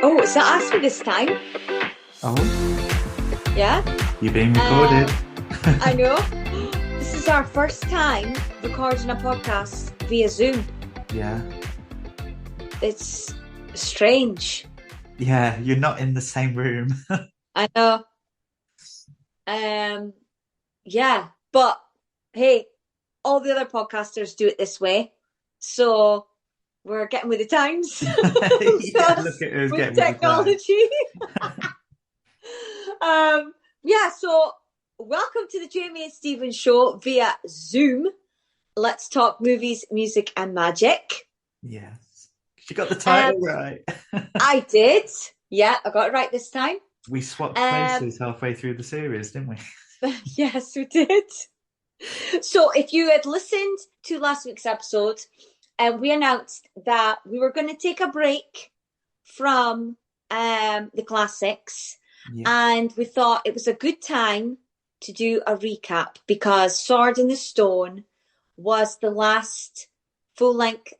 Oh, it's not us for this time. Oh, Yeah. you're being recorded. I know. This is our first time recording a podcast via Zoom. Yeah. It's strange. Yeah, you're not in the same room. I know. Yeah, but hey, all the other podcasters do it this way, so we're getting with the times. Yeah, look at us with getting with the time. technology. Yeah, so welcome to the Jamie and Steven show via Zoom. Let's talk movies, music, and magic. Yes. You got the title right. I did. Yeah, I got it right this time. We swapped places halfway through the series, didn't we? Yes, we did. So if you had listened to last week's episode, we announced that we were going to take a break from the classics. Yeah. And we thought it was a good time to do a recap because Sword in the Stone was the last full-length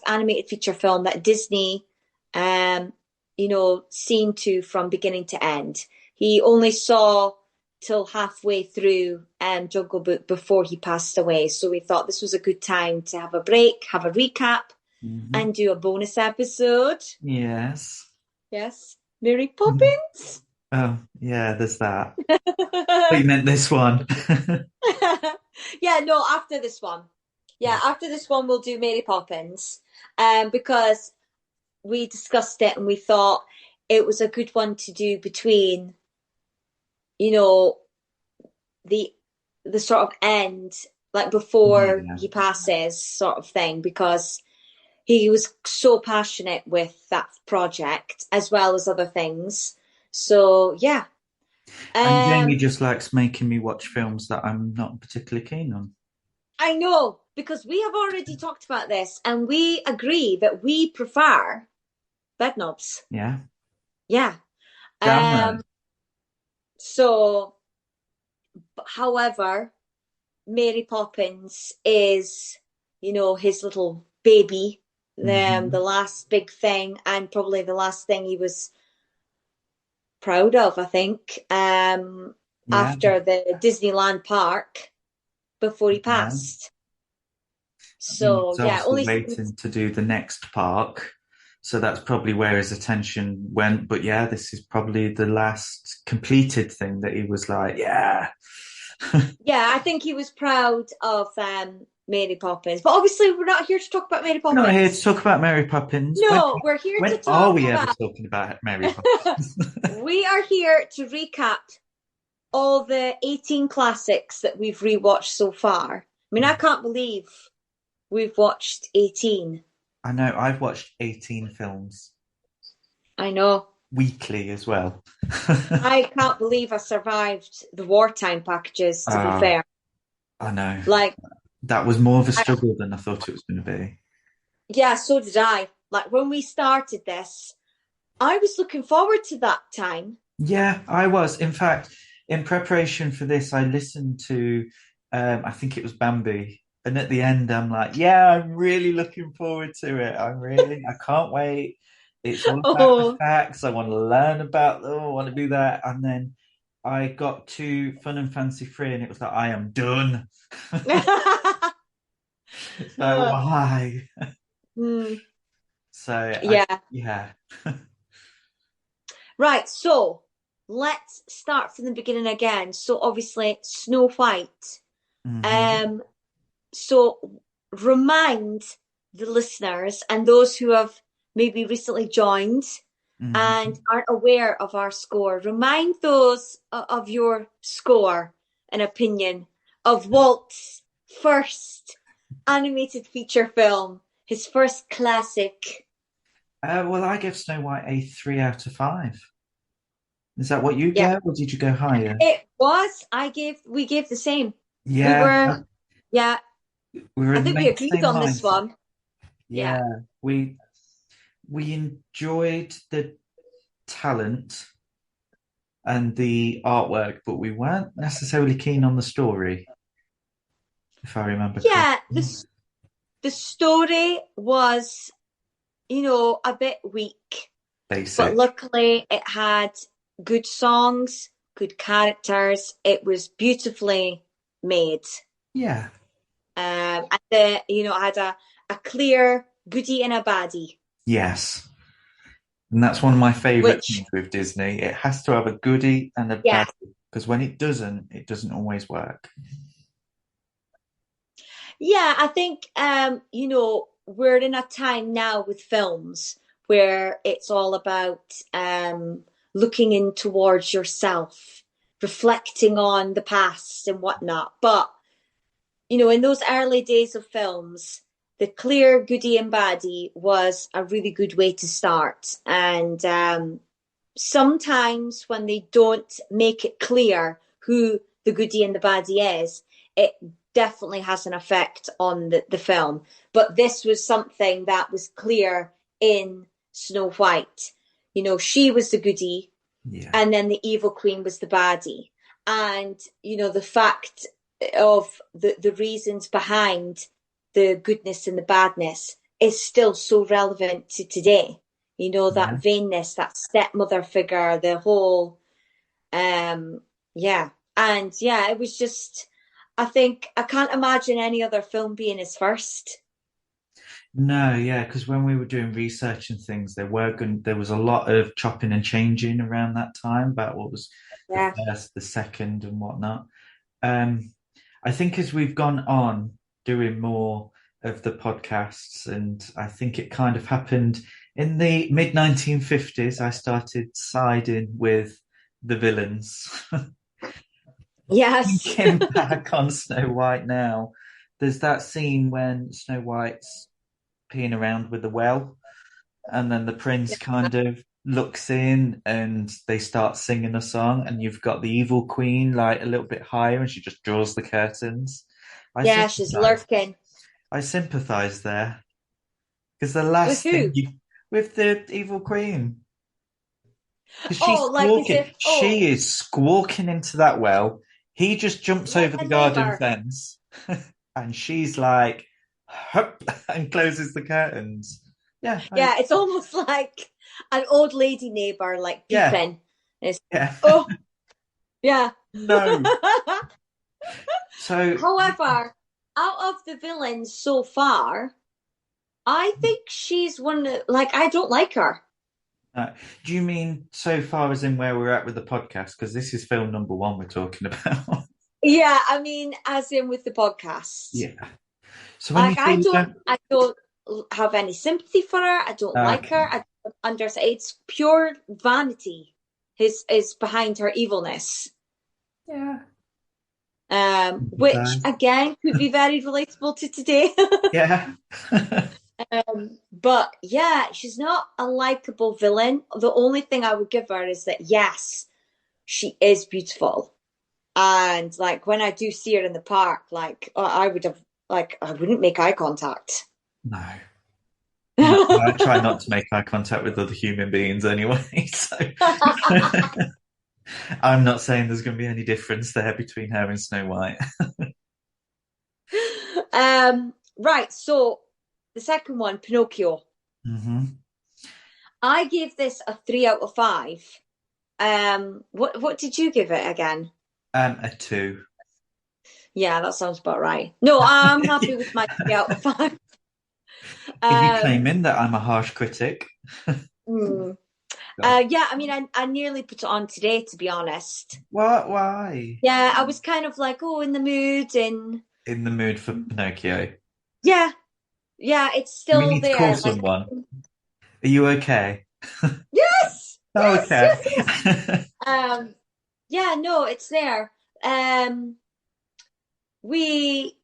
animated feature film that Disney, seen to from beginning to end. He only saw till halfway through Jungle Book before he passed away. So we thought this was a good time to have a break, have a recap, and do a bonus episode. Yes. Yes. Mary Poppins. Oh, yeah, there's that. But you meant this one. Yeah, no, after this one. Yeah, after this one we'll do Mary Poppins. Because we discussed it and we thought it was a good one to do between, the sort of end, like before he passes sort of thing, because he was so passionate with that project as well as other things. So, yeah. And Jamie just likes making me watch films that I'm not particularly keen on. I know, because we have already talked about this and we agree that we prefer Bedknobs. Yeah. Yeah. Damn right. So, however, Mary Poppins is, his little baby, the last big thing, and probably the last thing he was proud of, I think, after the Disneyland park before he passed. So, yeah, only waiting to do the next park. So that's probably where his attention went. But yeah, this is probably the last completed thing that he was like, yeah. Yeah, I think he was proud of Mary Poppins. But obviously, we're not here to talk about Mary Poppins. We're not here to talk about Mary Poppins. No, we're here to talk about... When are we ever talking about Mary Poppins? We are here to recap all the 18 classics that we've rewatched so far. I mean, I can't believe we've watched 18. I know, I've watched 18 films. I know. Weekly as well. I can't believe I survived the wartime packages, to be fair. I know. Like, that was more of a struggle than I thought it was going to be. Yeah, so did I. Like, when we started this, I was looking forward to that time. Yeah, I was. In fact, in preparation for this, I listened to, I think it was Bambi. And at the end, I'm like, yeah, I'm really looking forward to it. I can't wait. It's all about the facts. I want to learn about them. I want to do that. And then I got to Fun and Fancy Free and it was like, I am done. So why? So yeah. Right, so let's start from the beginning again. So obviously Snow White. So remind the listeners and those who have maybe recently joined and aren't aware of our score, remind those of your score and opinion of Walt's first animated feature film, his first classic. Well, I gave Snow White a 3 out of 5. Is that what you gave, or did you go higher? It was. We gave the same. Yeah. I think we agreed on this one. Yeah. We enjoyed the talent and the artwork, but we weren't necessarily keen on the story, if I remember correctly. Yeah, the story was, a bit weak. but Basic. luckily it had good songs, good characters. It was beautifully made. Yeah. And it had a clear goodie and a baddie, Yes. And that's one of my favorite which, things with Disney. It has to have a goodie and a yeah, bad, because when it doesn't always work. yeah, I think, we're in a time now with films where it's all about looking in towards yourself, reflecting on the past and whatnot. But, in those early days of films, the clear goodie and baddie was a really good way to start. And sometimes when they don't make it clear who the goodie and the baddie is, it definitely has an effect on the film. But this was something that was clear in Snow White. She was the goodie, Yeah. and then the evil queen was the baddie. And, the fact of the reasons behind the goodness and the badness is still so relevant to today. Yeah. That vainness, that stepmother figure, the whole, yeah. And yeah, it was just, I think, I can't imagine any other film being his first. No, yeah, because when we were doing research and things, there was a lot of chopping and changing around that time about what was the Yeah. first, the second, and whatnot. Um, I think as we've gone on doing more of the podcasts, and I think it kind of happened in the mid 1950s, I started siding with the villains. Yes. Thinking back on Snow White now, there's that scene when Snow White's peeing around with the well, and then the prince kind of looks in and they start singing a song, and you've got the evil queen like a little bit higher and she just draws the curtains. I Yeah, she's sympathize. lurking. I sympathize there because the With last thing who? you with the evil queen, because Oh, like as if, she is squawking into that well. He just jumps like over the a garden neighbor. fence and she's like, hup, and closes the curtains. Yeah, Yeah, it's almost like an old lady neighbor, like yeah, peeping. It's, yeah. oh, yeah. No. So, However, out of the villains so far, I think she's one that, like, I don't like her. do you mean so far as in where we're at with the podcast? Because this is film number one we're talking about. Yeah, I mean, as in with the podcast. Yeah. So when you Like, say you don't, I don't have any sympathy for her. I don't like her. okay, I don't understand. It's pure vanity. His is behind her evilness. yeah, Which sympathize. again could be very relatable to today. Yeah, But yeah, she's not a likable villain. The only thing I would give her is that yes, she is beautiful. And like when I do see her in the park, like I would have like I wouldn't make eye contact. no, no. I try not to make eye contact with other human beings anyway. So I'm not saying there's going to be any difference there between her and Snow White. Right, so the second one, Pinocchio. Hmm. I gave this a 3 out of 5. What did you give it again? A two. Yeah, that sounds about right. No, I'm happy with my 3 out of 5. Are you Um, claiming that I'm a harsh critic? hmm. God. Yeah, I mean, I nearly put it on today, to be honest. What? Why? Yeah, I was kind of like, oh, in the mood, and In the mood for Pinocchio? yeah, yeah, it's Do we still need to call there. Like, someone? Are you okay? yes, Oh, yes, okay. yes, yes. Yeah, no, it's there. Um, we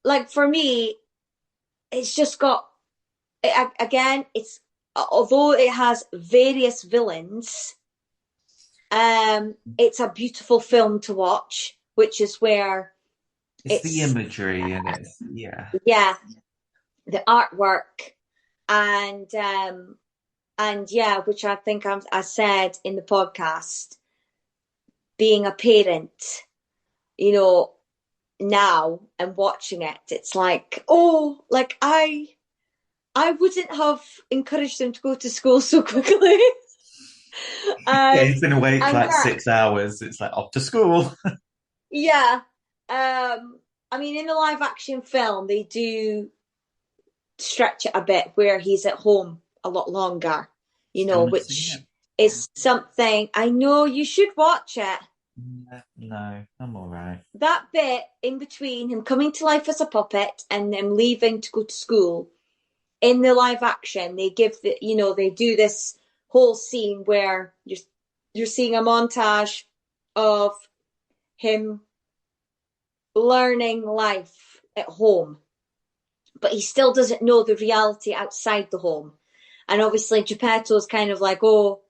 like for me, it's just got again. It's although it has various villains, it's a beautiful film to watch, which is where It's the it's imagery and it's yeah. yeah, the artwork and yeah, which I think I said in the podcast, being a parent, you know, now and watching it, it's like, oh, like I wouldn't have encouraged them to go to school so quickly. Yeah, he's been awake for And like yeah, 6 hours. It's like off to school. yeah. I mean, in the live action film, they do stretch it a bit where he's at home a lot longer, Still not seen which it. is something I know you should watch it. No, I'm all right. That bit in between him coming to life as a puppet and them leaving to go to school in the live action, they give they do this whole scene where you're seeing a montage of him learning life at home, but he still doesn't know the reality outside the home. And obviously, Geppetto's kind of like, oh,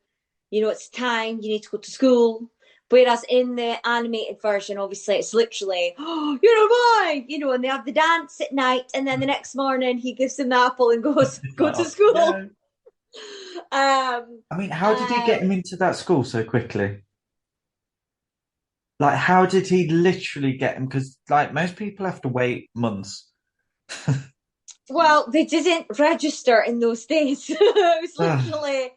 it's time, you need to go to school. Whereas in the animated version, obviously, it's literally, oh, you're mine, and they have the dance at night, and then the next morning he gives him the apple and goes, It's go like to off to school. go. Um, I mean, how did he get him um, into that school so quickly? Like, how did he literally get him? Because, like, most people have to wait months. well, they didn't register in those days. It was Ugh, literally,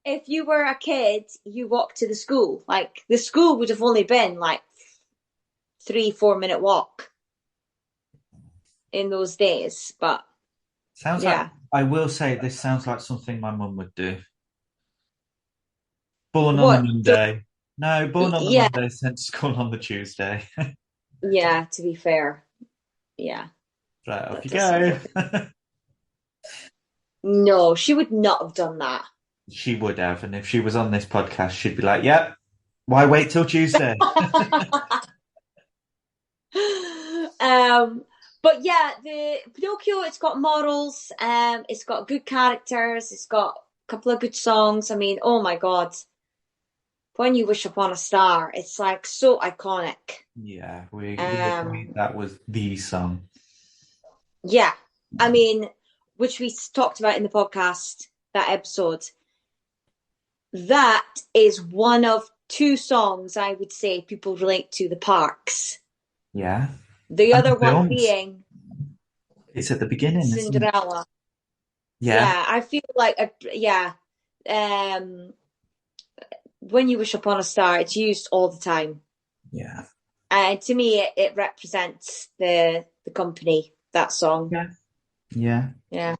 if you were a kid, you walked to the school. Like, the school would have only been like 3, 4 minute walk in those days. But sounds like, yeah. I will say, this sounds like something my mum would do. Born on the What? Monday. No, born on the Yeah, Monday, sent to school on the Tuesday. yeah, to be fair. Yeah, Right, off that you does sound go. like it. No, she would not have done that. She would have, and if she was on this podcast, she'd be like, "Yep, why wait till Tuesday?" um, but yeah, the Pinocchio, it's got morals, it's got good characters, it's got a couple of good songs. I mean, oh my God, When You Wish Upon a Star, it's like so iconic. Yeah, we agreed Um, that was the song. yeah, I mean, which we talked about in the podcast, that episode. That is one of two songs I would say people relate to the parks. Yeah, The and the other one films. being It's at the beginning, isn't it? Cinderella. Yeah, Yeah, I feel like yeah. Um, when You Wish Upon a Star, it's used all the time, yeah, and to me, it represents the company. That song. yeah, yeah.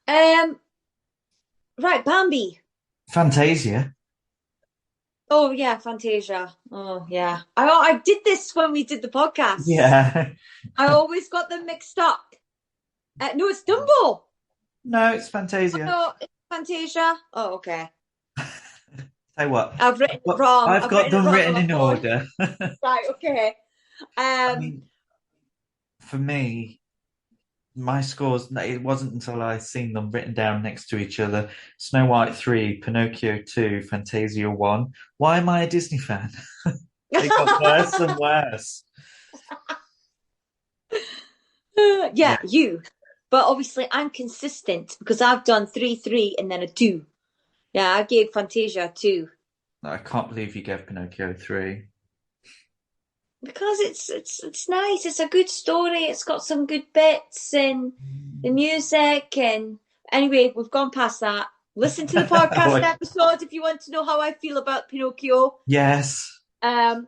Yeah. Um. Right, Bambi. Fantasia. Oh yeah, Fantasia. Oh yeah. I did this when we did the podcast. Yeah. I always got them mixed up. No, it's Dumbo. No, it's Oh, Fantasia. no, it's Fantasia. Oh, okay. Tell you what, I've written it wrong. I've I've got written it them wrong on written my in phone. order. Right, okay. I Um, mean, for me, my scores, it wasn't until I seen them written down next to each other. Snow White 3, Pinocchio 2, Fantasia 1. Why am I a Disney fan? It got worse and worse. Yeah, yeah, you. But obviously, I'm consistent because I've done 3, 3, and then a 2. Yeah, I gave Fantasia a 2 I can't believe you gave Pinocchio 3. because it's nice. It's a good story. It's got some good bits and the music. And anyway, we've gone past that. Listen to the podcast episode if you want to know how I feel about Pinocchio. Yes. Um,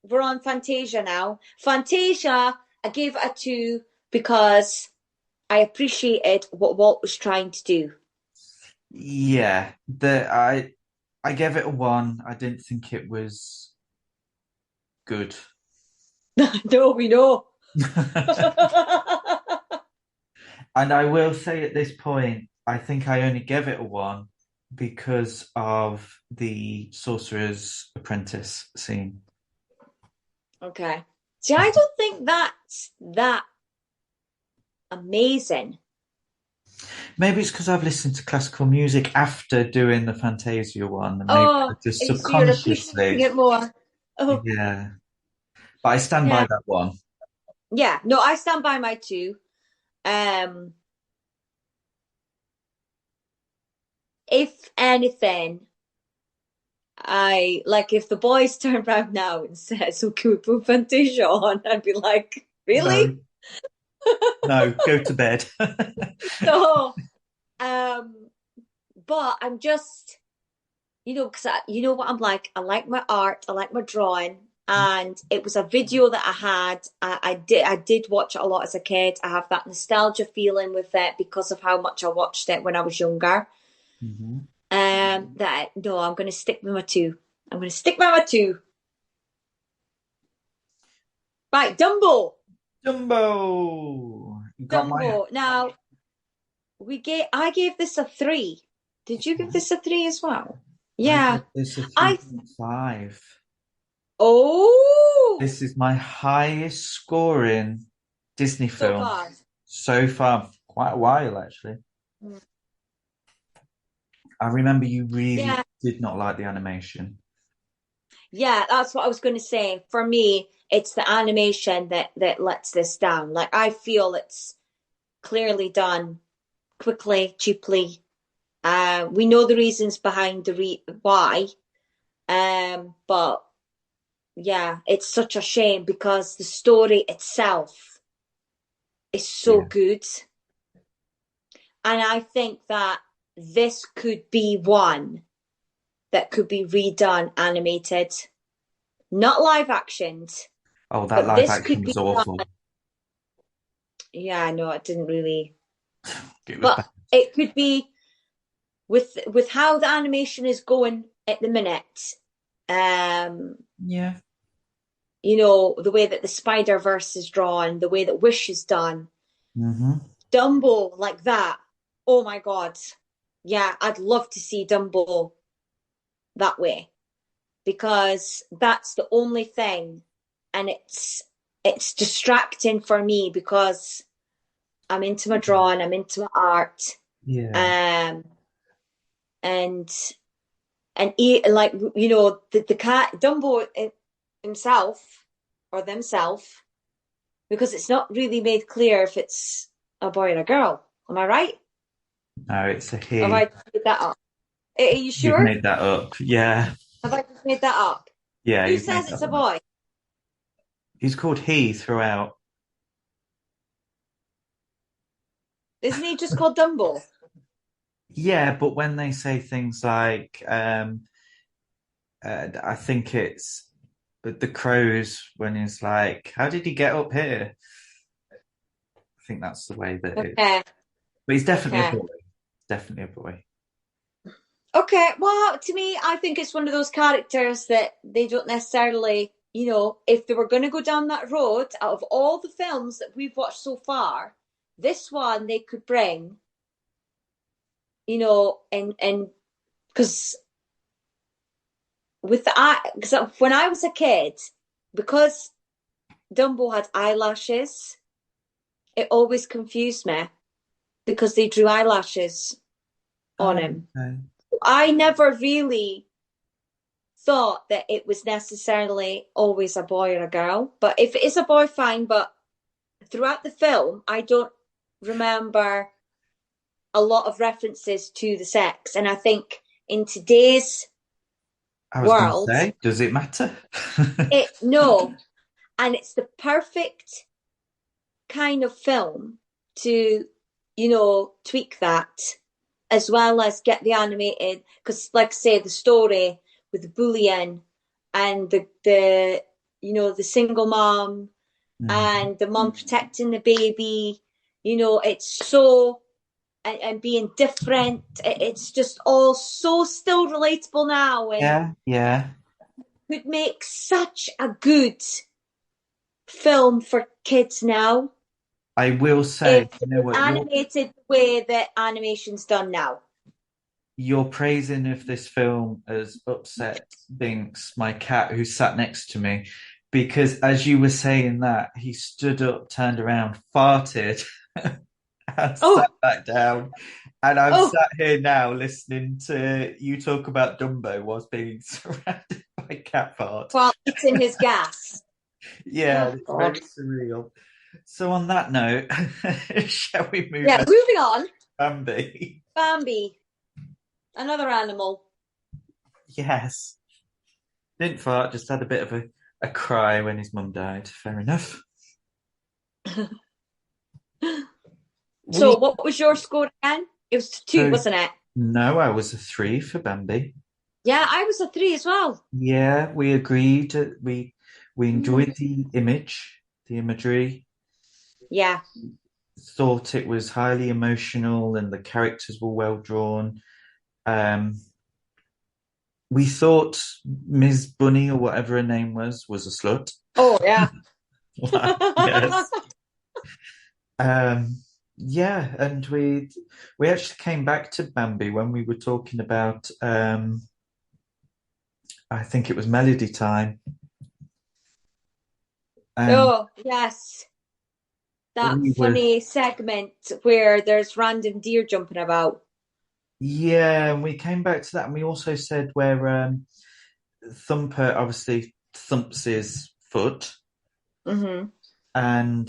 we're on Fantasia now. Fantasia, I gave it a 2 because I appreciated what Walt was trying to do. Yeah. I gave it a 1. I didn't think it was good. No, we know. And I will say at this point, I think I only gave it a 1 because of the Sorcerer's Apprentice scene. Okay. See, I don't think that's that amazing. Maybe it's because I've listened to classical music after doing the Fantasia one, and maybe I Oh, just so you're appreciating subconsciously, it more. Oh, yeah. But I stand by yeah. that one. Yeah. No, I stand by my 2. Um, if anything, I like if the boys turned around now and said, "So can we put Fantasia on?" I'd be like, "Really?" No, no, go to bed. So, um, but I'm just because you know what I'm like. I like my art. I like my drawing. And it was a video that I had. I did watch it a lot as a kid. I have that nostalgia feeling with it because of how much I watched it when I was younger. Mm-hmm. That no, I'm going to stick with my two. I'm going to stick with my two. Right, Dumbo. Dumbo. You got my. Dumbo. Now I gave this a three. Did you give this a three as well? I Yeah. give this a I 3.5. Oh, This is my highest scoring Disney so film far. so far, for quite a while actually. I remember you really Yeah, did not like the animation. yeah, that's what I was going to say. For me, it's the animation that lets this down. Like I feel it's clearly done quickly, cheaply. We know the reasons behind why. But yeah, it's such a shame because the story itself is so Yeah. good. And I think that this could be one that could be redone animated, not live actioned, Oh, that but live this action could was be awful. done. Yeah, no, it didn't really. It was But bad. it could be with how the animation is going at the minute. Um, Yeah. the way that the Spider Verse is drawn, the way that Wish is done, Mm-hmm. Dumbo like that. Oh my God. Yeah, I'd love to see Dumbo that way because that's the only thing and it's distracting for me because I'm into my drawing, I'm into my art. Yeah. Um and like the cat Dumbo himself or themself because it's not really made clear if it's a boy or a girl. Am I right? No, it's a Or have he. I made that up? Are you You've sure? made that up. Yeah. Have I just made that up? Yeah, Who you've made says that it's a one up. boy? He's called he throughout. Isn't he just called Dumbo? Yeah, but when they say things like, I think it's the crows when he's like, "How did he get up here?" I think that's the way that it. Okay, But he's definitely a okay. boy. Definitely a boy. Okay, well, to me, I think it's one of those characters that they don't necessarily, if they were going to go down that road, out of all the films that we've watched so far, this one they could bring, and because because when I was a kid, because Dumbo had eyelashes, it always confused me because they drew eyelashes on Oh, him. okay. I never really thought that it was necessarily always a boy or a girl. But if it is a boy, fine. But throughout the film, I don't remember a lot of references to the sex. And I think in today's I was going to world, say, does it matter? it no. And it's the perfect kind of film to, tweak that as well as get the animated because like I say the story with the bullying and the single mom Mm. and the mom protecting the baby, it's so and being different. It's just all so still relatable now and Yeah, yeah. could make such a good film for kids now I will if say, it you know was what, animated the way that animation's done now. your praising of this film has upset Binks, my cat who sat next to me, because as you were saying that, he stood up, turned around, farted, and sat Oh, back down. And I'm oh, sat here now listening to you talk about Dumbo whilst being surrounded by cat fart. while eating his gas. Yeah, Oh it's God. very surreal. So on that note, shall we move Yeah, on to moving on. Bambi? Bambi, another animal. Yes. Didn't fart, just had a bit of a cry when his mum died. Fair enough. So, We what was your score again? It was two, so wasn't it? no, I was a 3 for Bambi. Yeah, I was a 3 as well. Yeah, we agreed. We Mm. enjoyed the imagery. Yeah. Thought it was highly emotional, and the characters were well drawn. Um, we thought Ms. Bunny, or whatever her name was a slut. Oh, yeah. Yes. Um, yeah, and we actually came back to Bambi when we were talking about I think it was Melody Time, and Oh, yes. That we were funny segment where there's random deer jumping about. yeah, and we came back to that, and we also said where Thumper obviously thumps his foot, Hmm. and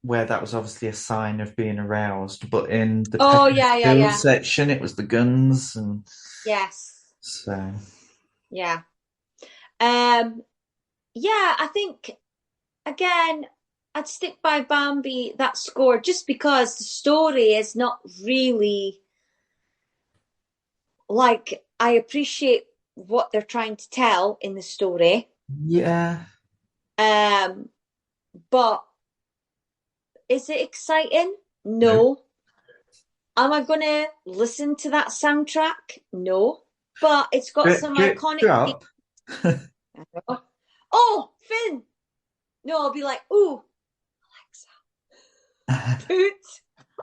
where that was obviously a sign of being aroused, but in the Oh, Pepper yeah, yeah, Hill yeah. section, it was the guns, and Yes. so Yeah. Um, yeah, I think again, I'd stick by Bambi that score just because the story is not really like I appreciate what they're trying to tell in the story. yeah. Um, but is it exciting? No. No. Am I gonna listen to that soundtrack? No. But it's got Drip, some drip, iconic themes. drop. Oh, Finn! No, I'll be like, ooh, Alexa, Poot.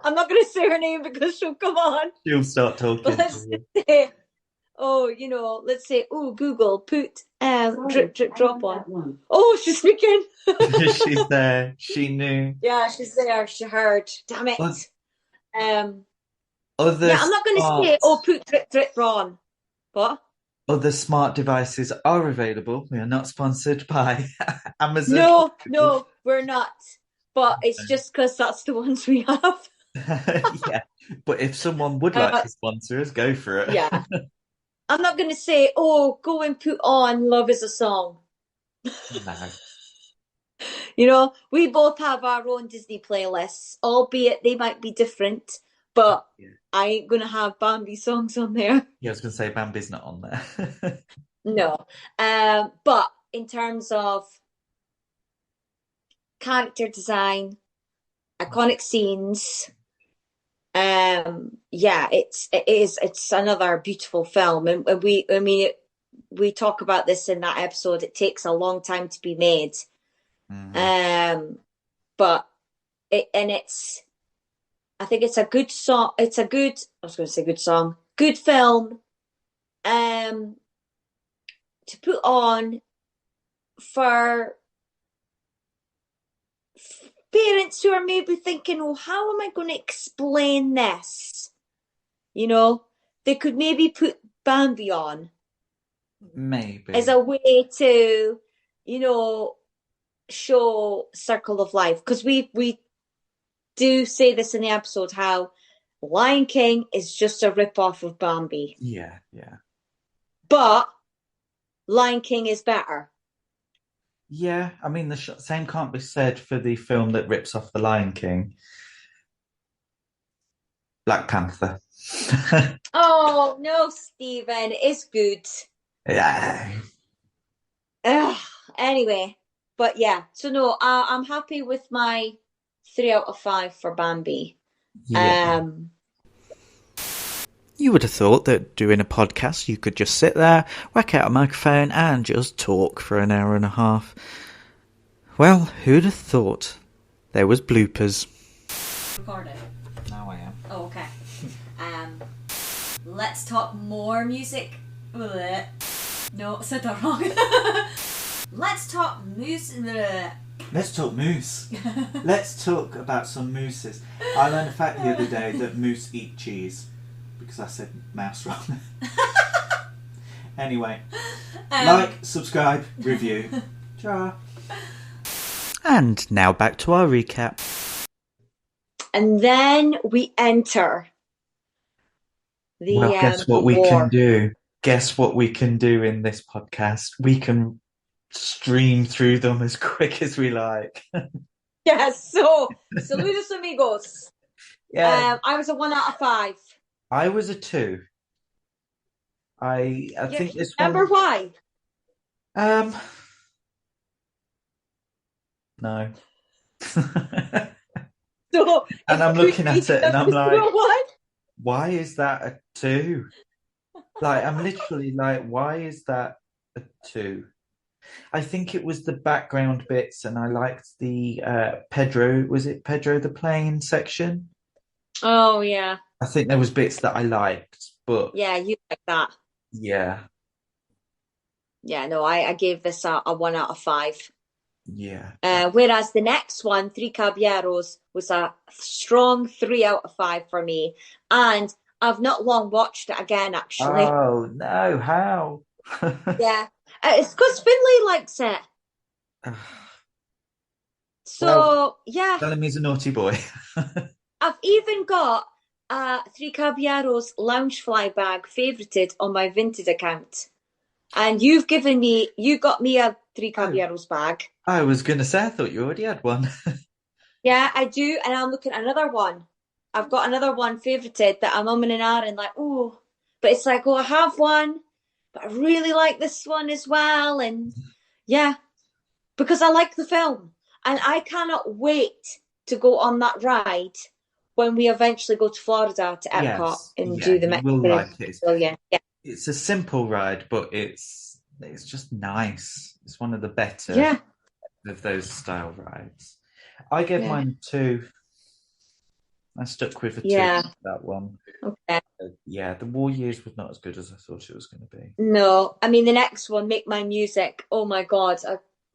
I'm not gonna say her name because she'll come on. She'll start But talking to let's you. just say, oh, let's say, oh, Google, put drip, drip, drop on. Oh, she's speaking. She's there. She knew. Yeah, she's there. She heard. Damn it. O- Um, Other yeah, I'm not going to say, smart, oh, put drip, drip, on. What? other smart devices are available. We are not sponsored by Amazon. No, no, we're not. But it's just because that's the ones we have. Yeah, but if someone would like Uh, to sponsor us, go for it. yeah. I'm not going to say, oh, go and put on Love is a Song. No. We both have our own Disney playlists, albeit they might be different, but Yeah. I ain't gonna have Bambi songs on there. Yeah, I was going to say Bambi's not on there. No. But in terms of character design, iconic scenes, yeah, it's another beautiful film. And we talk about this in that episode. It takes a long time to be made. Mhm. Um, but it's I think it's a good song. It's a good. I was going to say good song. Good film. Um, to put on for parents who are maybe thinking, "Oh, how am I going to explain this?" They could maybe put Bambi on as Maybe. a way to, you know, show Circle of Life because we do say this in the episode how Lion King is just a rip off of Bambi, Yeah, yeah. but Lion King is better. Yeah, I mean, the same can't be said for the film that rips off The Lion King, Black Panther. Oh no, Stephen, it's good. Yeah. Ugh, anyway, but yeah, so no, I'm happy with my 3 out of 5 for Bambi. Yeah. Um, You would have thought that doing a podcast, you could just sit there, whack out a microphone, and just talk for an hour and a half. Well, who'd have thought? There was bloopers. recording. Now I am. Oh, okay. Um, let's talk more music. Blech. No, said that wrong. Let's talk music. Let's talk moose. Let's talk about some mooses. I learned a fact the other day that moose eat cheese because I said mouse wrong. Anyway, like, subscribe, review. Ta. And now back to our recap. And then we enter the Well, guess the what we war. can do? Guess what we can do in this podcast? We can stream through them as quick as we like. Yes, so saludos amigos. Yeah. I was a 1 out of 5. I was a 2. I Yeah, think this remember one. why? Um, no. So And it I'm could looking be at it and that I'm was like, the one. why is that a 2? Like, I'm literally like, why is that a 2? I think it was the background bits, and I liked the Pedro. Was it Pedro the plane section? Oh yeah, I think there was bits that I liked, but yeah, you like that. yeah, Yeah, no, I gave this a 1 out of 5. yeah. Whereas the next one, Three Caballeros, was a strong 3 out of 5 for me. And I've not long watched it again, actually. Oh no, how? Yeah, it's because Finlay likes it. Well, So, yeah, telling me he's a naughty boy. I've even got Three Caballeros Loungefly bag favorited on my Vinted account. And you got me a Three Oh, Caballeros bag. I was gonna say, I thought you already had one. Yeah, I do. And I'm looking at another one. I've got another one favorited that I'm umming and ahhing like, oh, but it's like, oh, I have one, but I really like this one as well. And yeah, because I like the film. And I cannot wait to go on that ride when we eventually go to Florida to Epcot Yes, and yeah, do the you will Mexican like it. Pavilion. Yeah. It's a simple ride, but it's just nice. It's one of the better Yeah. of those style rides. I gave Yeah. mine 2. I stuck with a 2 Yeah. that one. Okay. Yeah, the War Years was not as good as I thought it was going to be. No, I mean the next one, Make My Music. Oh my God.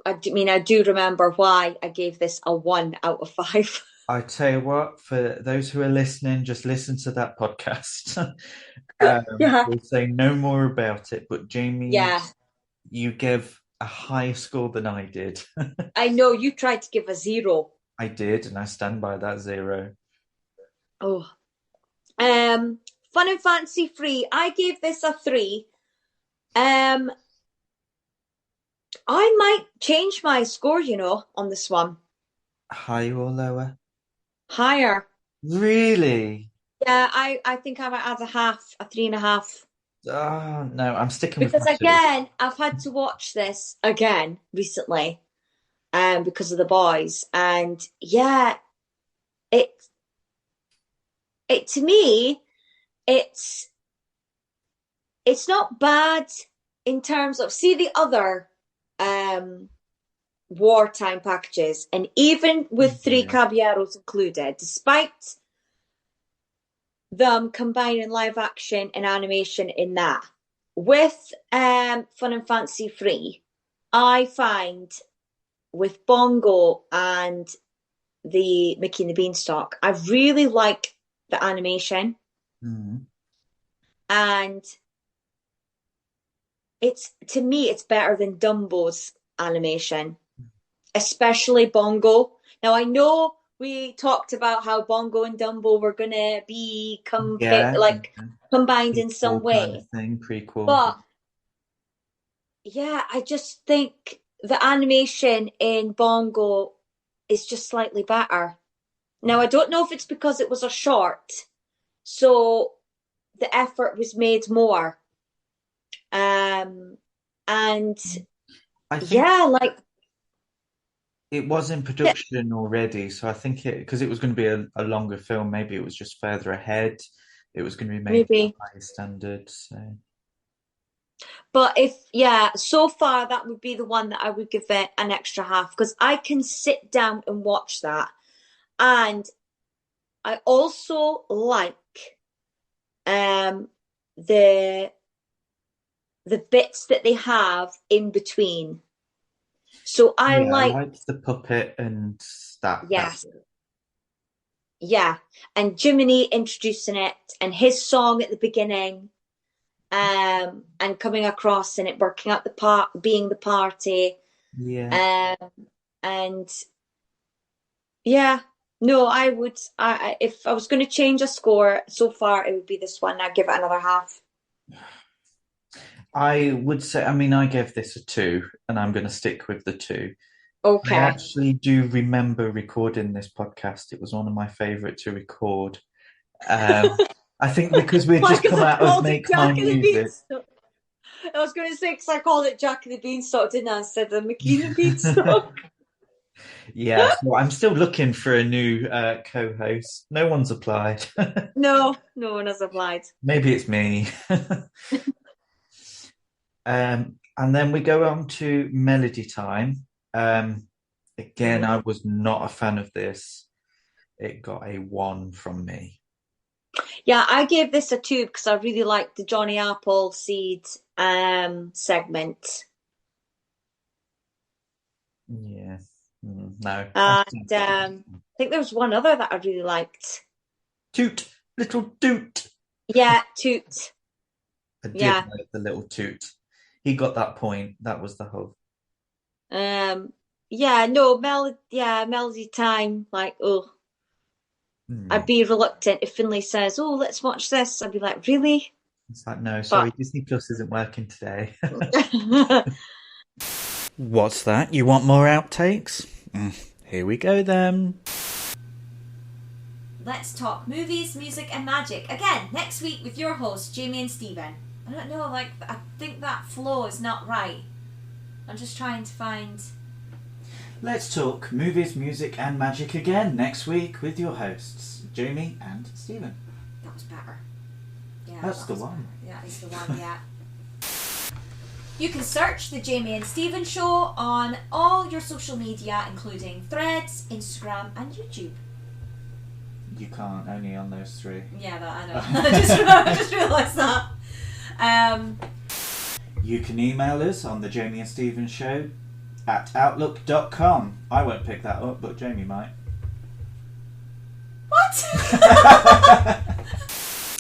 I do remember why I gave this a 1 out of 5. I tell you what, for those who are listening, just listen to that podcast. Yeah. We'll say no more about it. But Jamie, Yeah. you give a higher score than I did. I know you tried to give a 0. I did, and I stand by that 0. Oh. Fun and Fancy Free. I gave this a 3. Um, I might change my score, on this one. Higher or lower? Higher. Really? Yeah, I think I might add a 3.5. Oh no, I'm sticking with Because my 2. again, I've had to watch this again recently, because of the boys. And yeah, it to me, it's not bad in terms of see the other wartime packages, and even with Three Yeah. Caballeros included, despite them combining live action and animation in that, with Fun and Fancy Free, I find with Bongo and the Mickey and the Beanstalk, I really like the animation. Mm. And to me, it's better than Dumbo's animation, especially Bongo. Now I know we talked about how Bongo and Dumbo were gonna be Yeah, combined in some prequel kind way, of thing, prequel. but yeah, I just think the animation in Bongo is just slightly better. Now I don't know if it's because it was a short, so the effort was made more. And I think yeah, like it was in production already, so I think because it was going to be a longer film, maybe it was just further ahead. It was going to be made to a maybe. higher standard. So But yeah, so far that would be the one that I would give it an extra half because I can sit down and watch that. And I also like the bits that they have in between. So I yeah, I like, liked the puppet and that. yes, yeah, and Jiminy introducing it and his song at the beginning, and coming across and it working out the part, being the party, Yeah. and yeah, no, I would. If I was going to change a score so far, it would be this one. I'd give it another half. I would say, I mean, I gave this a 2, and I'm going to stick with the 2. I Okay. actually do remember recording this podcast. It was one of my favorite to record. I think because we'd Why? just Because come I out of called it Make My Jack and the Music. Beanstalk. I was going to say, because I called it Jack and the Beanstalk, didn't I, instead of Mickey and the Beanstalk. Yeah, so I'm still looking for a new co-host. No one's applied. No, no one has applied. Maybe it's me. And then we go on to Melody Time. Again, I was not a fan of this. It got a 1 from me. Yeah, I gave this a 2 because I really liked the Johnny Appleseed segment. Yeah, no. And I think there was one other that I really liked. Toot, little Toot. Yeah, Toot. I did like the little Toot. He got that point. That was the whole. Yeah, no, Melody Time. Like, I'd be reluctant if Finlay says, "Oh, let's watch this." I'd be like, "Really?" It's like, no, sorry, Disney Plus isn't working today. What's that? You want more outtakes? Here we go then. Let's talk movies, music and magic. Again, next week with your hosts, Jamie and Stephen. I don't know, I think that flow is not right. I'm just trying to find... Let's talk movies, music and magic again next week with your hosts, Jamie and Stephen. That was better. Yeah, That's the one. Better. Yeah, it's the one, yeah. You can search The Jamie and Stephen Show on all your social media, including Threads, Instagram and YouTube. You can't, only on those 3. Yeah, I know. I just realised that. You can email us on The Jamie and Stephen Show at outlook.com. I won't pick that up, but Jamie might. What?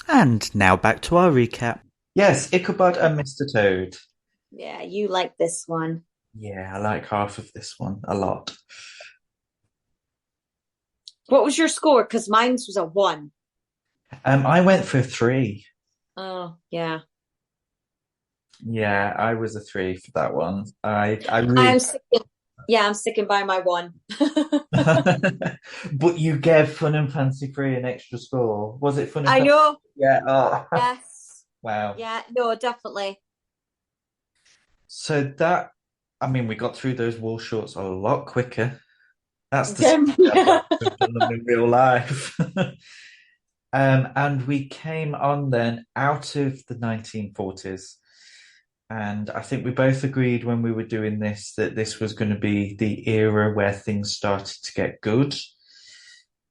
And now back to our recap. Yes, Ichabod and Mr. Toad. Yeah, you like this one. Yeah, I like half of this one a lot. What was your score? Because mine was a 1. I went for 3. Oh, yeah. Yeah, I was a 3 for that one. I really. I'm sticking by my 1. But you gave Fun and Fancy Free an extra score. Was it Fun and Fancy? I know. Yeah. Oh. Yes. Wow. Yeah, no, definitely. So we got through those wall shorts a lot quicker. That's the we've done them in real life. And we came on then out of the 1940s. And I think we both agreed when we were doing this that this was going to be the era where things started to get good.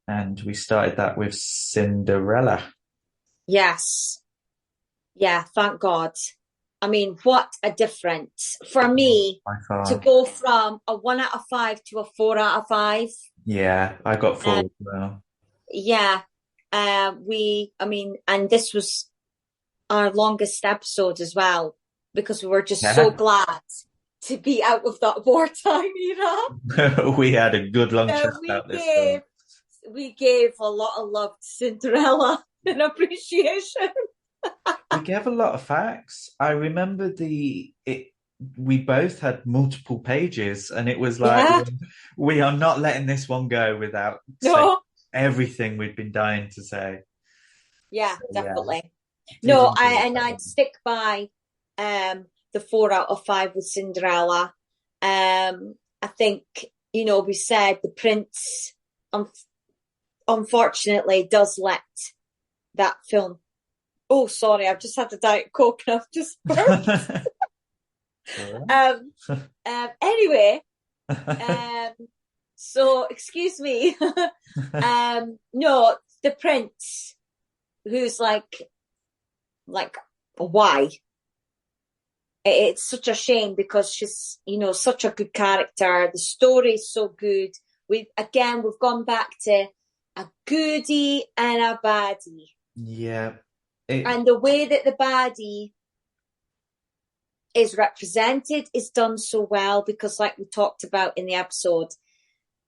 And we started that with Cinderella. Yes. Yeah, thank God. I mean, what a difference for me to go from a 1 out of 5 to a 4 out of 5. Yeah, I got 4 as well. Yeah. And this was our longest episode as well, because we were just so glad to be out of that wartime era. We had a good long chat about this film. We gave a lot of love to Cinderella and appreciation. We gave a lot of facts. I remember we both had multiple pages, and it was like, we are not letting this one go without saying everything we'd been dying to say. Yeah, so, definitely. No, I'd stick by the 4 out of 5 with Cinderella. I think, we said the Prince, unfortunately, does let that film. Oh, sorry, I've just had a Diet Coke and I've just burped. Anyway, so excuse me. No, the Prince, who's like, why? It's such a shame because she's, such a good character. The story is so good. We've gone back to a goodie and a baddie. Yeah. And the way that the baddie is represented is done so well because, like we talked about in the episode,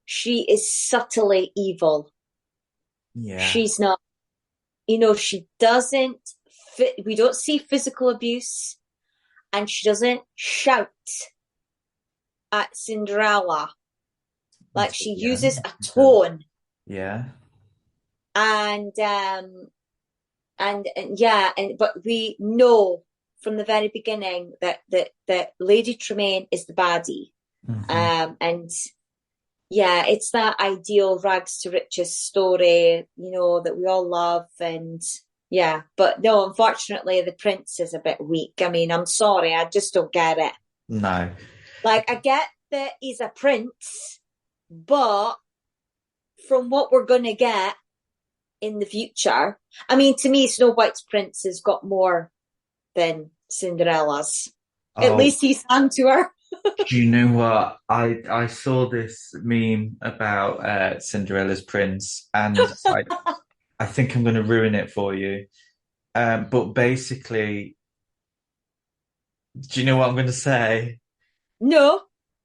she is subtly evil. Yeah. She's not, she doesn't, we don't see physical abuse, and she doesn't shout at Cinderella. Like, she uses a tone. Yeah. But we know from the very beginning that Lady Tremaine is the baddie. And yeah, it's that ideal rags to riches story, that we all love. And yeah, but no, unfortunately, the prince is a bit weak. I mean, I'm sorry, I just don't get it. No. Like, I get that he's a prince, but from what we're going to get in the future, I mean, to me, Snow White's prince has got more than Cinderella's. At least he sang to her. Do you know what? I saw this meme about Cinderella's prince, and I think I'm going to ruin it for you. But basically, do you know what I'm going to say? No.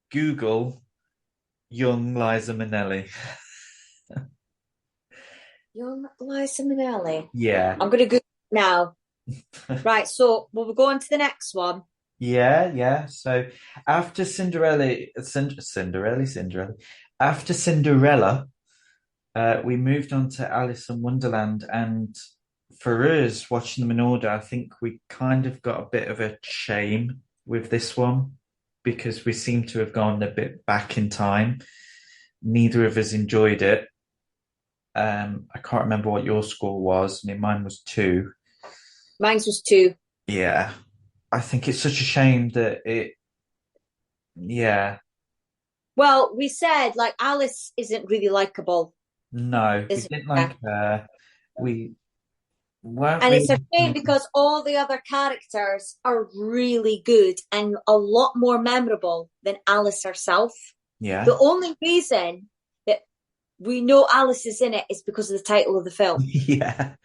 Google young Liza Minnelli. Young Liza Minnelli. Yeah. I'm going to Google it now. Right, so will we go on to the next one? Yeah. So after after Cinderella, we moved on to Alice in Wonderland, and for us watching them in order, I think we kind of got a bit of a shame with this one because we seem to have gone a bit back in time. Neither of us enjoyed it. I can't remember what your score was. I mean, mine was 2. Mine was 2. Yeah. I think it's such a shame that yeah. Well, we said, like, Alice isn't really likable. No, we didn't like her. We weren't And really... it's a shame because all the other characters are really good and a lot more memorable than Alice herself. Yeah. The only reason that we know Alice is in it is because of the title of the film. Yeah.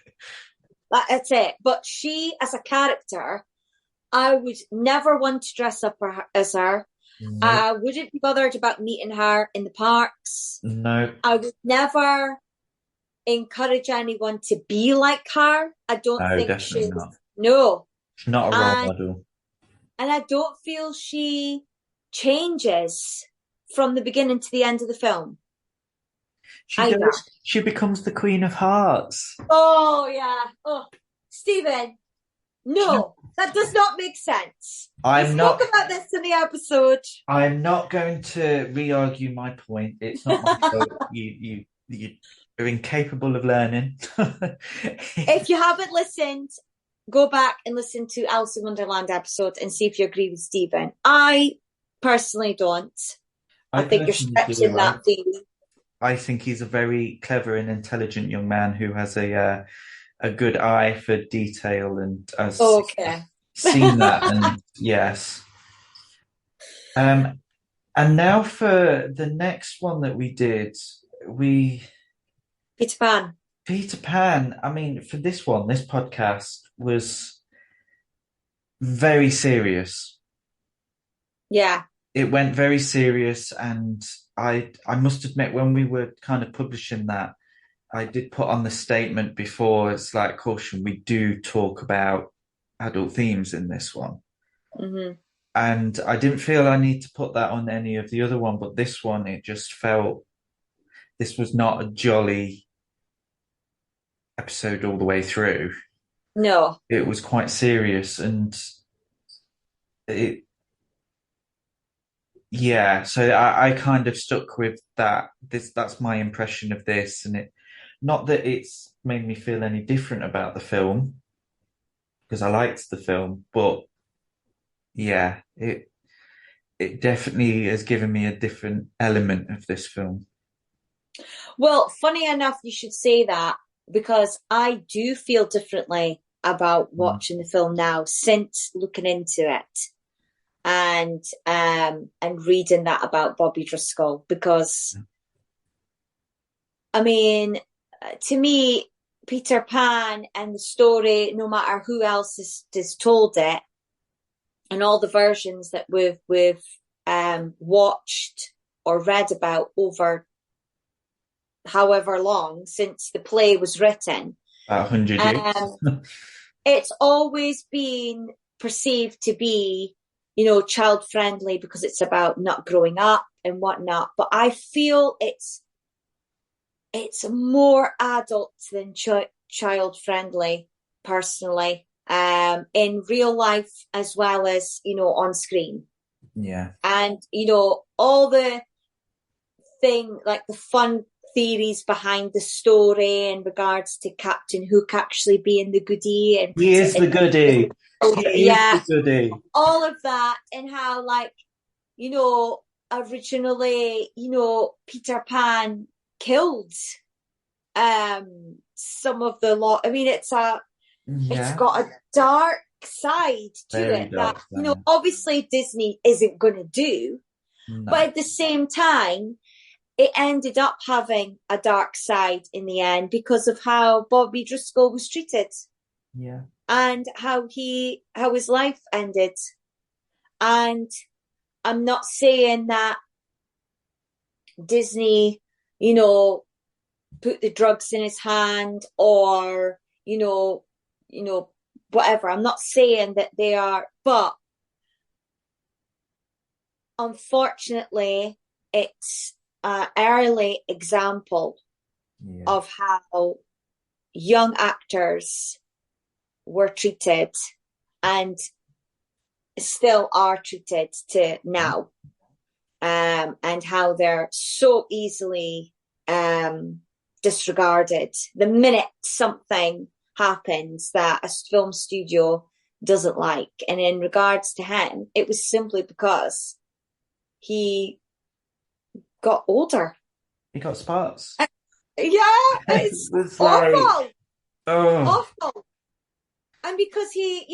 That's it. But she, as a character, I would never want to dress up as her. No. I wouldn't be bothered about meeting her in the parks. No. I would never encourage anyone to be like her. I don't think she's... not. No. She's not a role model. And I don't feel she changes from the beginning to the end of the film. She does. She becomes the Queen of Hearts. Oh, yeah. Oh, Stephen, no, that does not make sense. We spoke about this in the episode. I'm not going to re-argue my point. It's not my fault. You're incapable of learning. If you haven't listened, go back and listen to Alice in Wonderland episode and see if you agree with Stephen. I personally don't. I think you're stretching that theory. I think he's a very clever and intelligent young man who has a good eye for detail and has seen that. And yes. And now for the next one that we did, Peter Pan. Peter Pan. I mean, for this one, this podcast was very serious. Yeah. It went very serious, and I must admit, when we were kind of publishing that, I did put on the statement before, it's like, caution, we do talk about adult themes in this one. Mm-hmm. And I didn't feel I need to put that on any of the other one, but this one, it just felt this was not a jolly episode all the way through. No. It was quite serious, and so I kind of stuck with that. That's my impression of this, and not that it's made me feel any different about the film, because I liked the film, but yeah, it definitely has given me a different element of this film. Well, funny enough, you should say that, because I do feel differently about watching the film now since looking into it. And reading that about Bobby Driscoll, because I mean, to me, Peter Pan and the story, no matter who else has told it, and all the versions that we've watched or read about over however long since the play was written, 100 years, it's always been perceived to be, child friendly because it's about not growing up and whatnot. But I feel it's more adult than child friendly, personally. in real life as well as, on screen. Yeah. And, all the like the fun theories behind the story in regards to Captain Hook actually being the goodie. And he is the goodie. He is the goodie. All of that, and how, like, originally, Peter Pan killed some of the lot. I mean, it's got a dark side to Very it dark that, side. obviously Disney isn't going to do. No. But at the same time, it ended up having a dark side in the end because of how Bobby Driscoll was treated. Yeah. And how his life ended. And I'm not saying that Disney, put the drugs in his hand or, whatever. I'm not saying that they are, but unfortunately, it's an early example of how young actors were treated and still are treated to now, and how they're so easily disregarded the minute something happens that a film studio doesn't like. And in regards to him, it was simply because he got older. He got spots. Yeah, it's awful. Awful. And because he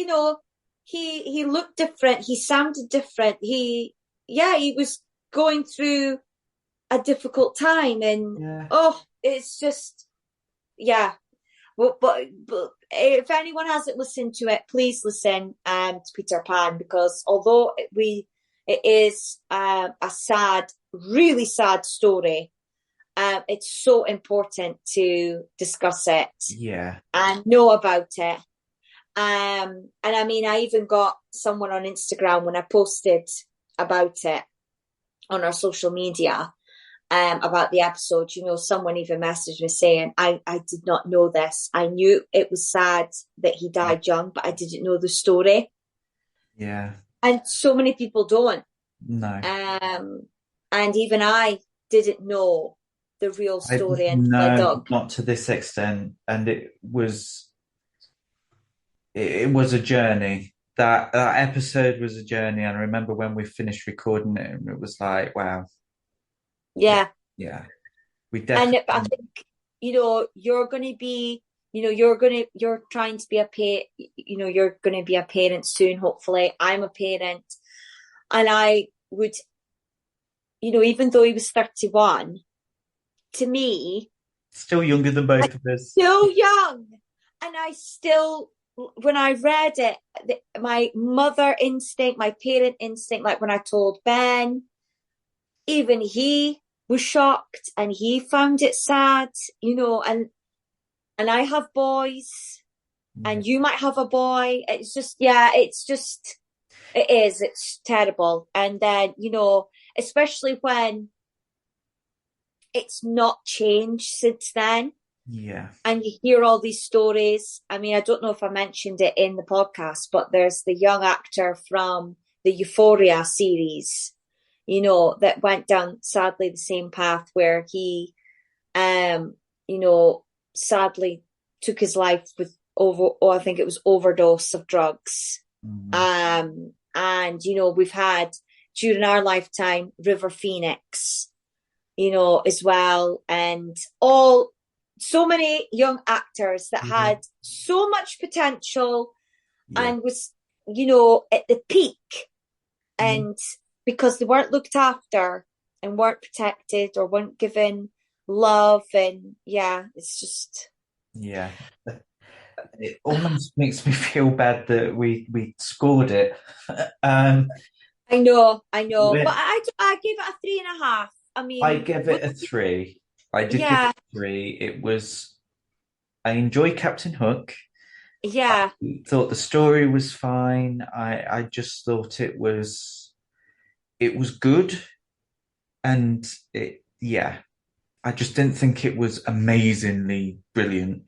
looked different, he sounded different. He was going through a difficult time, and it's just, but if anyone hasn't listened to it, please listen to Peter Pan, because although it is a sad, really sad story, it's so important to discuss it and know about it. And I mean, I even got someone on Instagram when I posted about it on our social media, about the episode. Someone even messaged me saying, I did not know this. I knew it was sad that he died young, but I didn't know the story. Yeah. And so many people don't. No. And even I didn't know the real story until I dug. Not to this extent. And it was a journey. That episode was a journey. And I remember when we finished recording it, and it was like, wow. Yeah. Yeah. We definitely. And I think, you're going to be, you're trying to be a parent, you're going to be a parent soon, hopefully. I'm a parent. And I would, even though he was 31, to me, still younger than both of us. Still young. And I still, when I read it, my mother instinct, my parent instinct, like when I told Ben, even he was shocked and he found it sad, and I have boys and you might have a boy. It's just, it's terrible. And then, especially when it's not changed since then. Yeah. And you hear all these stories. I mean, I don't know if I mentioned it in the podcast, but there's the young actor from the Euphoria series, that went down, sadly, the same path where he, sadly took his life with I think it was overdose of drugs. Mm-hmm. And, we've had, during our lifetime, River Phoenix, as well. And so many young actors that had so much potential and was, at the peak. And because they weren't looked after and weren't protected or weren't given love. And it's just... Yeah. It almost makes me feel bad that we scored it. I know. But I gave it a 3.5. I mean, I give it a 3. I did give it a 3. I enjoy Captain Hook. Yeah. I thought the story was fine. I just thought it was good. And I just didn't think it was amazingly brilliant.